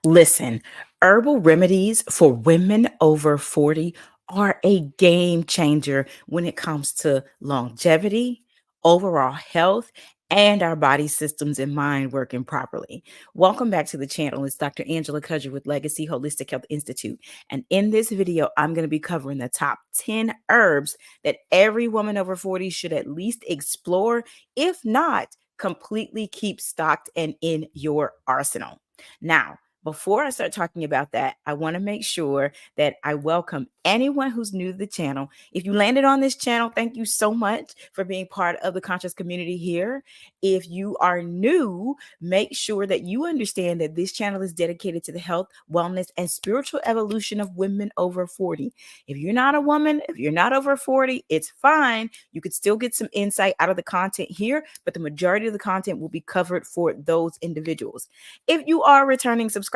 Listen, herbal remedies for women over 40 are a game changer when it comes to longevity, overall health, and our body systems and mind working properly. Welcome back to the channel. It's Dr. Angela Cudger with Legacy Holistic Health Institute. And in this video, I'm going to be covering the top 10 herbs that every woman over 40 should at least explore, if not completely keep stocked and in your arsenal. Now, before I start talking about that, I want to make sure that I welcome anyone who's new to the channel. If you landed on this channel, thank you so much for being part of the conscious community here. If you are new, make sure that you understand that this channel is dedicated to the health, wellness, and spiritual evolution of women over 40. If you're not a woman, if you're not over 40, it's fine. You could still get some insight out of the content here, but the majority of the content will be covered for those individuals. If you are a returning subscriber,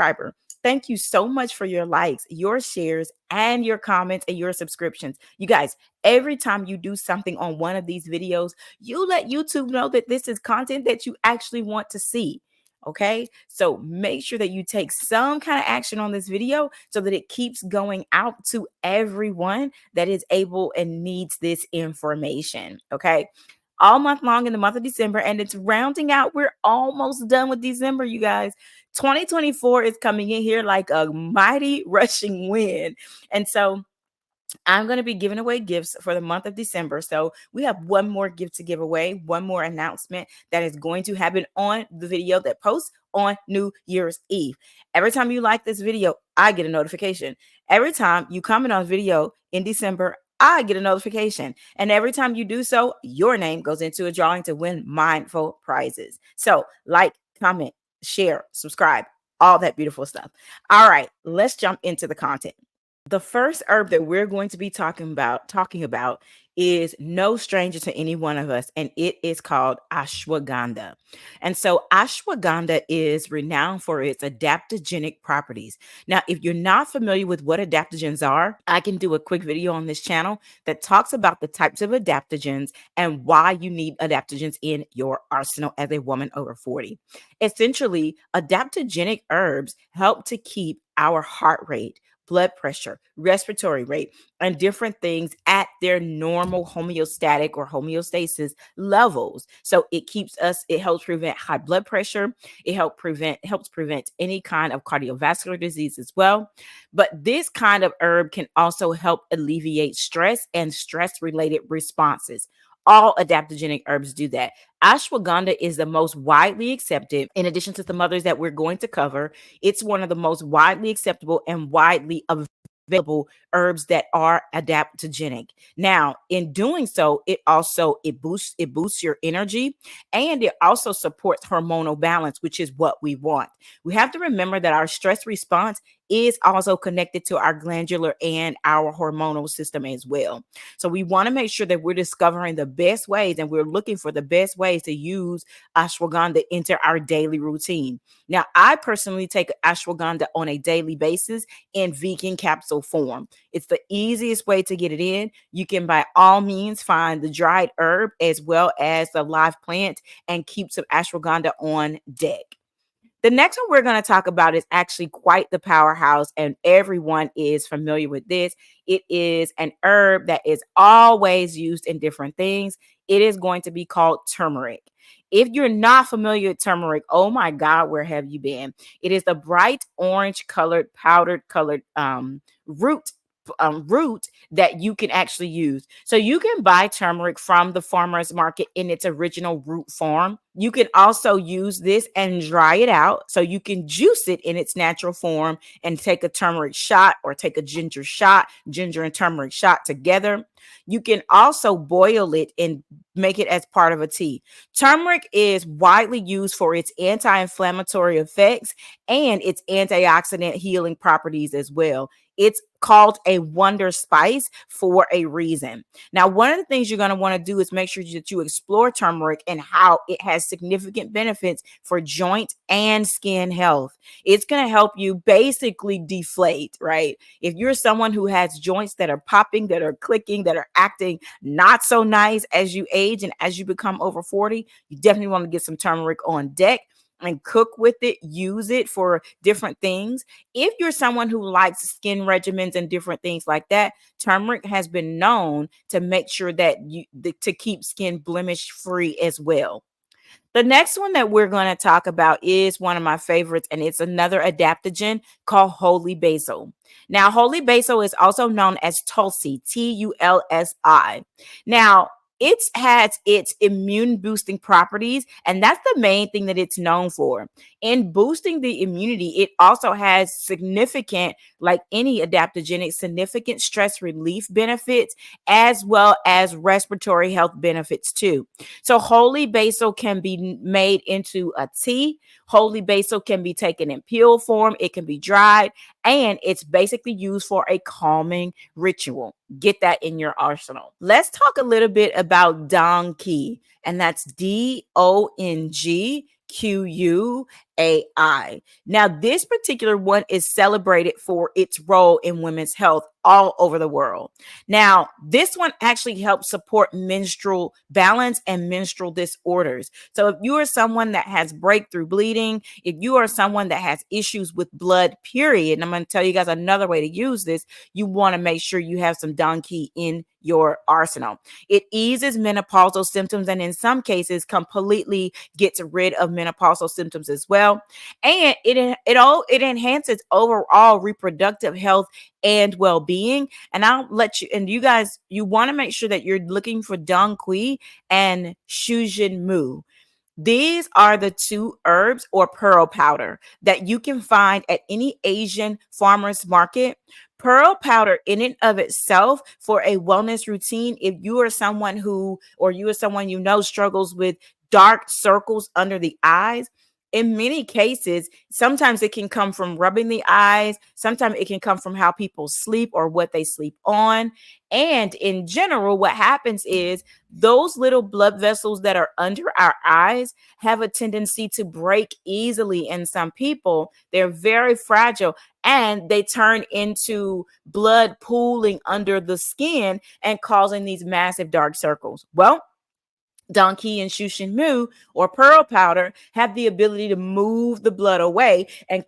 thank you so much for your likes, your shares, and your comments and your subscriptions. You guys, every time you do something on one of these videos, you let YouTube know that this is content that you actually want to see. Okay, so make sure that you take some kind of action on this video so that it keeps going out to everyone that is able and needs this information. Okay, all month long in the month of December, and it's rounding out. We're almost done with December, you guys. 2024 is coming in here like a mighty rushing wind. And so I'm going to be giving away gifts for the month of December. So we have one more gift to give away, one more announcement that is going to happen on the video that posts on New Year's Eve. Every time you like this video, I get a notification. Every time you comment on a video in December, I get a notification. And every time you do so, your name goes into a drawing to win mindful prizes. So like, comment, share, subscribe, all that beautiful stuff. All right, let's jump into the content. The first herb that we're going to be talking about is no stranger to any one of us, and it is called ashwagandha. And so ashwagandha is renowned for its adaptogenic properties. Now, if you're not familiar with what adaptogens are, I can do a quick video on this channel that talks about the types of adaptogens and why you need adaptogens in your arsenal as a woman over 40. Essentially, adaptogenic herbs help to keep our heart rate, blood pressure, respiratory rate, and different things at their normal homeostatic or homeostasis levels. So it helps prevent high blood pressure. It helps prevent any kind of cardiovascular disease as well. But this kind of herb can also help alleviate stress and stress-related responses. All adaptogenic herbs do that. Ashwagandha is the most widely accepted, in addition to some others that we're going to cover. It's one of the most widely acceptable and widely available herbs that are adaptogenic. Now, in doing so, it boosts your energy, and it also supports hormonal balance, which is what we want. We have to remember that our stress response is also connected to our glandular and our hormonal system as well. So we want to make sure that we're discovering the best ways, and we're looking for the best ways to use ashwagandha into our daily routine. Now, I personally take ashwagandha on a daily basis in vegan capsule form. It's the easiest way to get it in. You can by all means find the dried herb as well as the live plant and keep some ashwagandha on deck. The next one we're going to talk about is actually quite the powerhouse, and everyone is familiar with this. It is an herb that is always used in different things. It is going to be called turmeric. If you're not familiar with turmeric, oh my God, where have you been? It is the bright orange colored, powdered colored root root that you can actually use. So you can buy turmeric from the farmer's market in its original root form. You can also use this and dry it out. So you can juice it in its natural form and take a turmeric shot or take a ginger shot, ginger and turmeric shot together. You can also boil it and make it as part of a tea. Turmeric is widely used for its anti-inflammatory effects and its antioxidant healing properties as well. It's called a wonder spice for a reason. Now, one of the things you're going to want to do is make sure that you explore turmeric and how it has significant benefits for joint and skin health. It's going to help you basically deflate, right? If you're someone who has joints that are popping, that are clicking, that are acting not so nice as you age and as you become over 40, you definitely want to get some turmeric on deck. and cook with it, use it for different things. If you're someone who likes skin regimens and different things like that, turmeric has been known to make sure that to keep skin blemish free as well. The next one that we're going to talk about is one of my favorites, and it's another adaptogen called holy basil. Now, holy basil is also known as Tulsi, Tulsi. Now, it has its immune boosting properties, and that's the main thing that it's known for. In boosting the immunity, it also has significant, like any adaptogenic, significant stress relief benefits, as well as respiratory health benefits too. So holy basil can be made into a tea. Holy basil can be taken in pill form. It can be dried, and it's basically used for a calming ritual. Get that in your arsenal. Let's talk a little bit about Dongqi, and that's DONGQUAI. Now, this particular one is celebrated for its role in women's health all over the world. Now, this one actually helps support menstrual balance and menstrual disorders. So, if you are someone that has breakthrough bleeding, if you are someone that has issues with blood, period, and I'm going to tell you guys another way to use this, you want to make sure you have some Dongqi in your arsenal. It eases menopausal symptoms, and in some cases completely gets rid of menopausal symptoms as well. And it enhances overall reproductive health and well-being. And I'll let you, and you guys, you want to make sure that you're looking for Dong Quai and Shujin Mu. These are the two herbs or pearl powder that you can find at any Asian farmer's market. Pearl powder in and of itself for a wellness routine, if you are someone who, or you are someone you know struggles with dark circles under the eyes, in many cases, sometimes it can come from rubbing the eyes. Sometimes it can come from how people sleep or what they sleep on. And in general, what happens is those little blood vessels that are under our eyes have a tendency to break easily in some people. They're very fragile and they turn into blood pooling under the skin and causing these massive dark circles. Well, Donkey and Shushin Mu or pearl powder have the ability to move the blood away and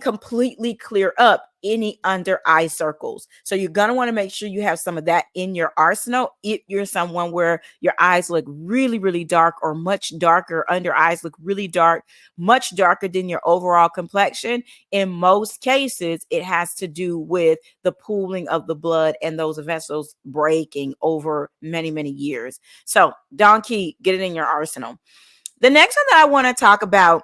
completely clear up any under eye circles. So you're going to want to make sure you have some of that in your arsenal. If you're someone where your eyes look really, really dark or much darker, under eyes look really dark, much darker than your overall complexion, in most cases, it has to do with the pooling of the blood and those vessels breaking over many, many years. So Donkey, get it in your arsenal. The next one that I want to talk about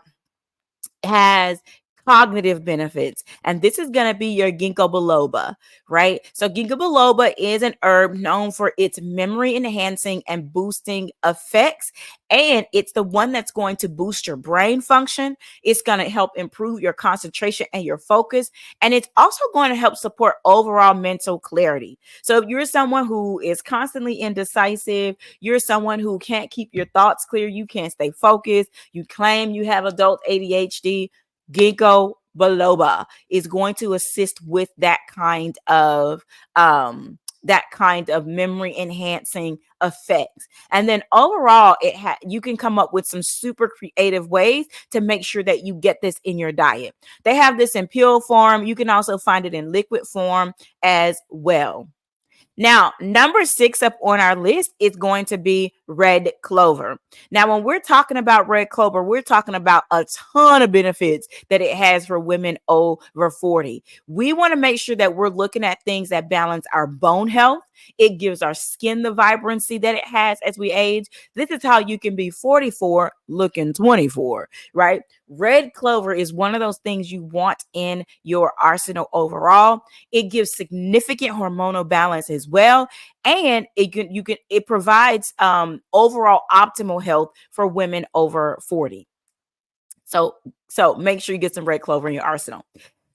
has cognitive benefits, and this is going to be your Ginkgo biloba, right? So Ginkgo biloba is an herb known for its memory enhancing and boosting effects, and it's the one that's going to boost your brain function. It's going to help improve your concentration and your focus, and it's also going to help support overall mental clarity. So if you're someone who is constantly indecisive, you're someone who can't keep your thoughts clear, you can't stay focused, you claim you have adult ADHD, Gingko Biloba is going to assist with that kind of memory enhancing effects. And then overall, you can come up with some super creative ways to make sure that you get this in your diet. They have this in pill form. You can also find it in liquid form as well. Now, number 6 up on our list is going to be red clover. Now, when we're talking about red clover, we're talking about a ton of benefits that it has for women over 40. We want to make sure that we're looking at things that balance our bone health. It gives our skin the vibrancy that it has as we age. This is how you can be 44 looking 24, right? Red clover is one of those things you want in your arsenal overall. It gives significant hormonal balance as well, and it provides overall optimal health for women over 40. So make sure you get some red clover in your arsenal.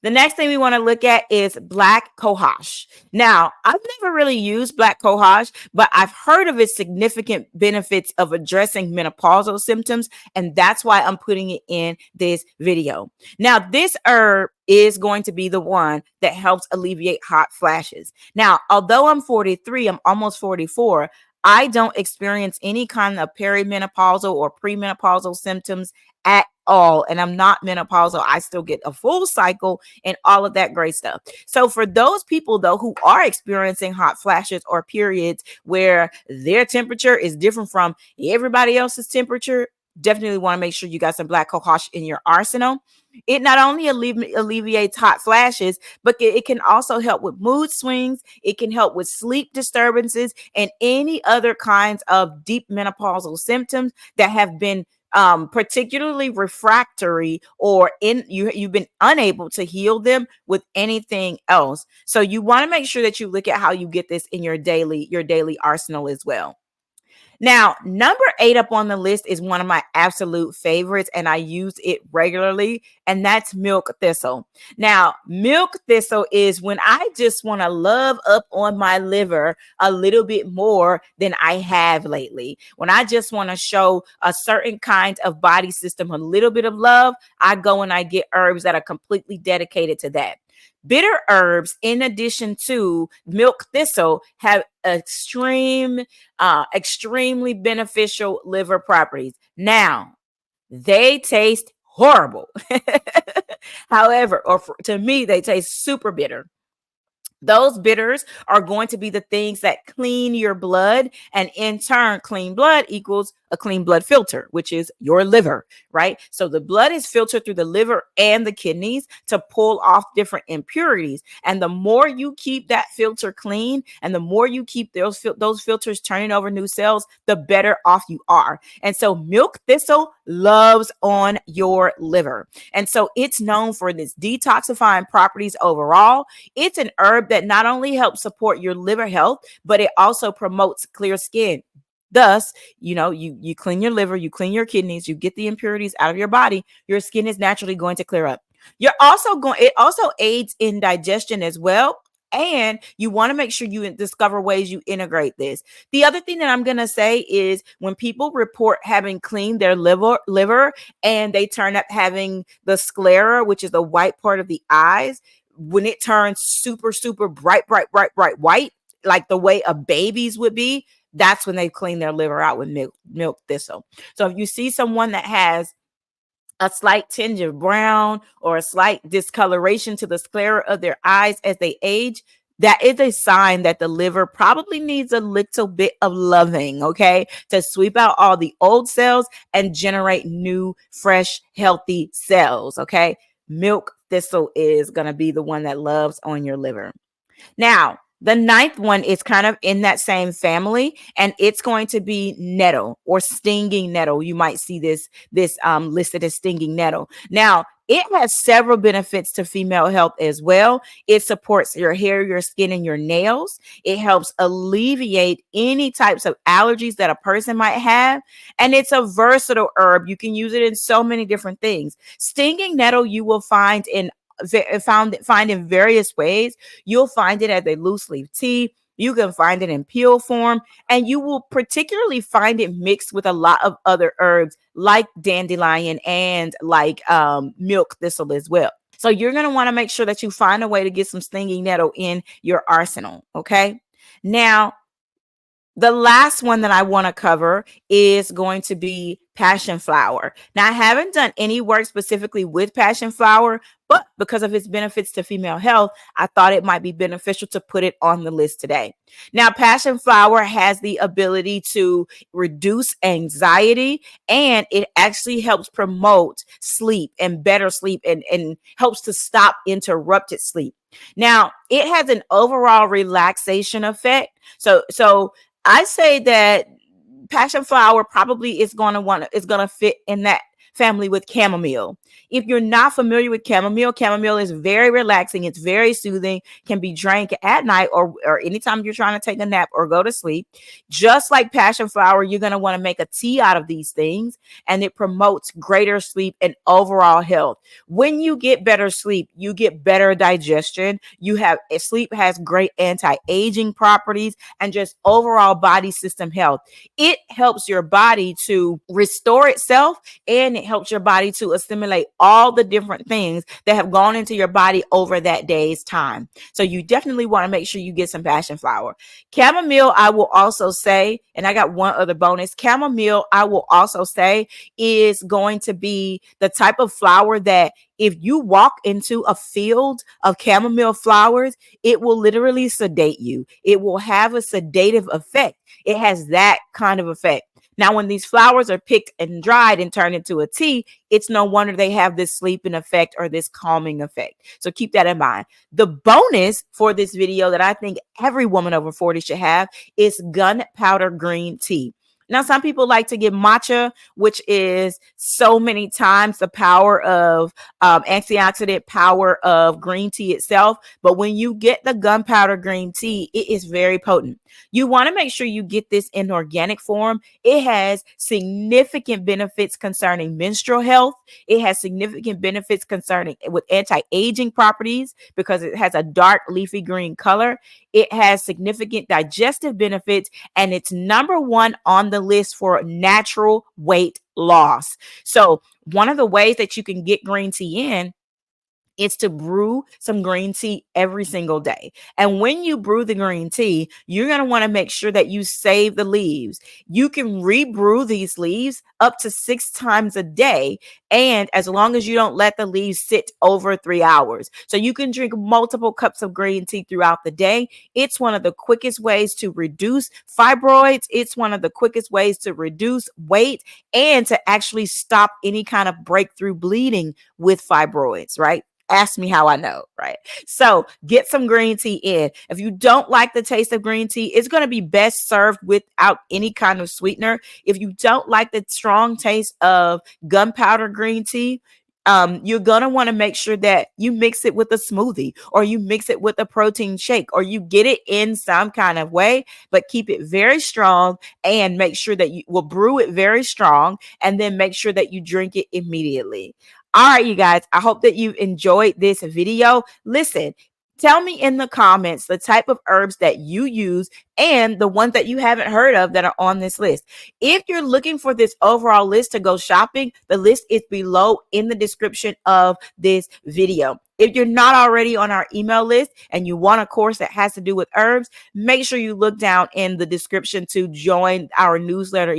The next thing we want to look at is black cohosh. Now, I've never really used black cohosh, but I've heard of its significant benefits of addressing menopausal symptoms, and that's why I'm putting it in this video. Now, this herb is going to be the one that helps alleviate hot flashes. Now, although I'm 43, I'm almost 44, I don't experience any kind of perimenopausal or premenopausal symptoms at all. And I'm not menopausal. I still get a full cycle and all of that great stuff. So for those people though who are experiencing hot flashes or periods where their temperature is different from everybody else's temperature, definitely want to make sure you got some black cohosh in your arsenal. It not only alleviates hot flashes, but it can also help with mood swings. It can help with sleep disturbances and any other kinds of deep menopausal symptoms that have been particularly refractory or you've been unable to heal them with anything else. So you want to make sure that you look at how you get this in your daily arsenal as well. Now, number 8 up on the list is one of my absolute favorites, and I use it regularly, and that's milk thistle. Now, milk thistle is when I just want to love up on my liver a little bit more than I have lately. When I just want to show a certain kind of body system a little bit of love, I go and I get herbs that are completely dedicated to that. Bitter herbs, in addition to milk thistle, have extremely beneficial liver properties. Now, they taste horrible. However, to me, they taste super bitter. Those bitters are going to be the things that clean your blood, and in turn, clean blood equals a clean blood filter, which is your liver, right? So the blood is filtered through the liver and the kidneys to pull off different impurities. And the more you keep that filter clean and the more you keep those filters turning over new cells, the better off you are. And so milk thistle loves on your liver. And so it's known for its detoxifying properties overall. It's an herb that not only helps support your liver health, but it also promotes clear skin. Thus, you clean your liver, you clean your kidneys, you get the impurities out of your body, your skin is naturally going to clear up. It also aids in digestion as well. And you want to make sure you discover ways you integrate this. The other thing that I'm going to say is when people report having cleaned their liver and they turn up having the sclera, which is the white part of the eyes, when it turns super, super bright white, like the way a baby's would be, that's when they clean their liver out with milk thistle. So if you see someone that has a slight tinge of brown or a slight discoloration to the sclera of their eyes as they age, that is a sign that the liver probably needs a little bit of loving, okay, to sweep out all the old cells and generate new, fresh, healthy cells, okay? Milk thistle is going to be the one that loves on your liver. Now, the 9th one is kind of in that same family, and it's going to be nettle or stinging nettle. You might see this listed as stinging nettle. Now, it has several benefits to female health as well. It supports your hair, your skin, and your nails. It helps alleviate any types of allergies that a person might have. And it's a versatile herb. You can use it in so many different things. Stinging nettle you will find in various ways. You'll find it as a loose leaf tea. You can find it in peel form, and you will particularly find it mixed with a lot of other herbs like dandelion and like milk thistle as well. So you're going to want to make sure that you find a way to get some stinging nettle in your arsenal. Okay. Now, the last one that I want to cover is going to be Passionflower. Now, I haven't done any work specifically with Passionflower, but because of its benefits to female health, I thought it might be beneficial to put it on the list today. Now, Passionflower has the ability to reduce anxiety, and it actually helps promote sleep and better sleep and helps to stop interrupted sleep. Now, it has an overall relaxation effect. So I say that Passionflower probably is going to fit in that family with chamomile. If you're not familiar with chamomile is very relaxing. It's very soothing, can be drank at night or anytime you're trying to take a nap or go to sleep. Just like Passionflower, you're going to want to make a tea out of these things, and it promotes greater sleep and overall health. When you get better sleep, you get better digestion. Sleep has great anti-aging properties and just overall body system health. It helps your body to restore itself, and it helps your body to assimilate all the different things that have gone into your body over that day's time. So you definitely want to make sure you get some passion flower. Chamomile, I will also say, and I got one other bonus. Chamomile, I will also say, is going to be the type of flower that if you walk into a field of chamomile flowers, it will literally sedate you. It will have a sedative effect. It has that kind of effect. Now, when these flowers are picked and dried and turned into a tea, it's no wonder they have this sleeping effect or this calming effect. So keep that in mind. The bonus for this video that I think every woman over 40 should have is gunpowder green tea. Now, some people like to get matcha, which is so many times the power of antioxidant power of green tea itself. But when you get the gunpowder green tea, it is very potent. You want to make sure you get this in organic form. It has significant benefits concerning menstrual health. It has significant benefits concerning with anti-aging properties because it has a dark leafy green color. It has significant digestive benefits, and it's number one on the list for natural weight loss. So one of the ways that you can get green tea in is to brew some green tea every single day. And when you brew the green tea, you're going to want to make sure that you save the leaves. You can rebrew these leaves up to 6 times a day. And as long as you don't let the leaves sit over 3 hours. So you can drink multiple cups of green tea throughout the day. It's one of the quickest ways to reduce fibroids. It's one of the quickest ways to reduce weight and to actually stop any kind of breakthrough bleeding with fibroids, right? Ask me how I know, right? So get some green tea in. If you don't like the taste of green tea, it's going to be best served without any kind of sweetener. If you don't like the strong taste of gunpowder green tea, you're going to want to make sure that you mix it with a smoothie or you mix it with a protein shake or you get it in some kind of way, but keep it very strong and make sure that you will brew it very strong and then make sure that you drink it immediately. All right, you guys, I hope that you've enjoyed this video. Listen, tell me in the comments the type of herbs that you use and the ones that you haven't heard of that are on this list. If you're looking for this overall list to go shopping, the list is below in the description of this video. If you're not already on our email list and you want a course that has to do with herbs, make sure you look down in the description to join our newsletter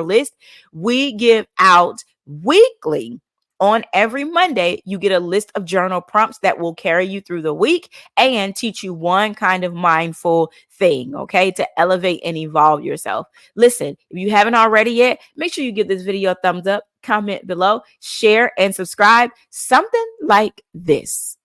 list. We give out weekly. On every Monday, you get a list of journal prompts that will carry you through the week and teach you one kind of mindful thing, okay, to elevate and evolve yourself. Listen, if you haven't already yet, make sure you give this video a thumbs up, comment below, share, and subscribe. Something like this.